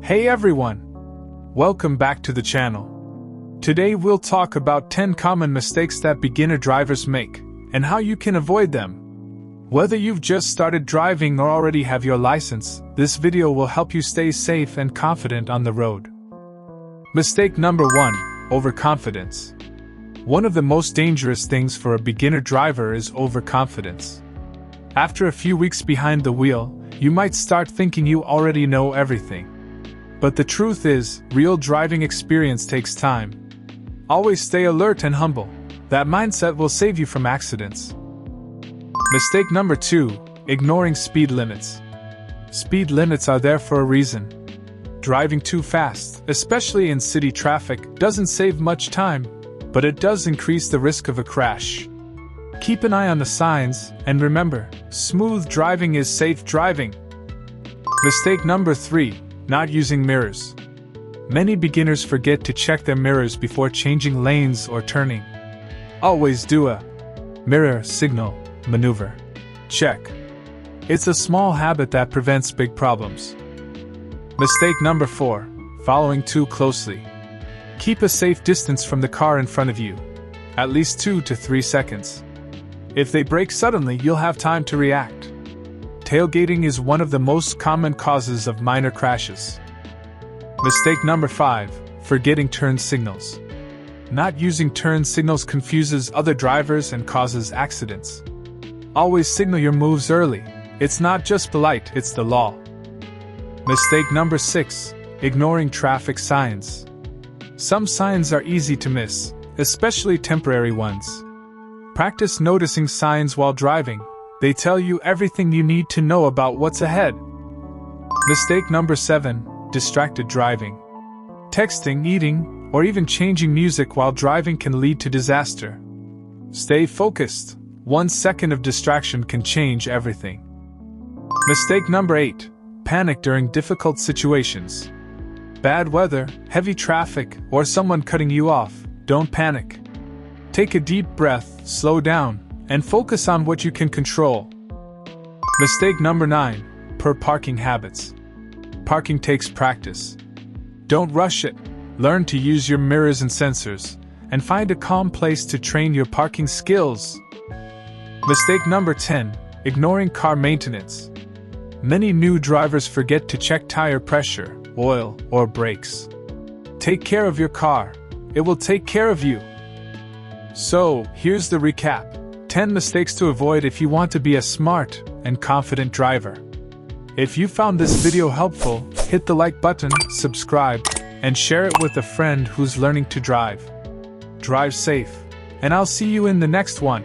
Hey everyone! Welcome back to the channel. Today we'll talk about 10 common mistakes that beginner drivers make, and how you can avoid them. Whether you've just started driving or already have your license, this video will help you stay safe and confident on the road. Mistake number 1: overconfidence. One of the most dangerous things for a beginner driver is overconfidence. After a few weeks behind the wheel, you might start thinking you already know everything. But the truth is, real driving experience takes time. Always stay alert and humble. That mindset will save you from accidents. Mistake number 2: ignoring speed limits. Speed limits are there for a reason. Driving too fast, especially in city traffic, doesn't save much time, but it does increase the risk of a crash. Keep an eye on the signs, and remember, smooth driving is safe driving. Mistake number 3: not using mirrors. Many beginners forget to check their mirrors before changing lanes or turning. Always do a mirror signal maneuver check. It's a small habit that prevents big problems. Mistake number 4: following too closely. Keep a safe distance from the car in front of you, at least 2 to 3 seconds. If they brake suddenly, you'll have time to react. Tailgating is one of the most common causes of minor crashes. Mistake number 5: forgetting turn signals. Not using turn signals confuses other drivers and causes accidents. Always signal your moves early. It's not just polite, it's the law. Mistake number 6: ignoring traffic signs. Some signs are easy to miss, especially temporary ones. Practice noticing signs while driving. They tell you everything you need to know about what's ahead. Mistake number 7: distracted driving. Texting, eating, or even changing music while driving can lead to disaster. Stay focused. 1 second of distraction can change everything. Mistake number 8: panic during difficult situations. Bad weather, heavy traffic, or someone cutting you off. Don't panic. Take a deep breath, slow down, and focus on what you can control. Mistake number 9: poor parking habits. Parking takes practice. Don't rush it. Learn to use your mirrors and sensors, and find a calm place to train your parking skills. Mistake number 10: ignoring car maintenance. Many new drivers forget to check tire pressure, oil, or brakes. Take care of your car. It will take care of you. So, here's the recap. 10 mistakes to avoid if you want to be a smart and confident driver. If you found this video helpful, hit the like button, subscribe, and share it with a friend who's learning to drive. Drive safe, and I'll see you in the next one.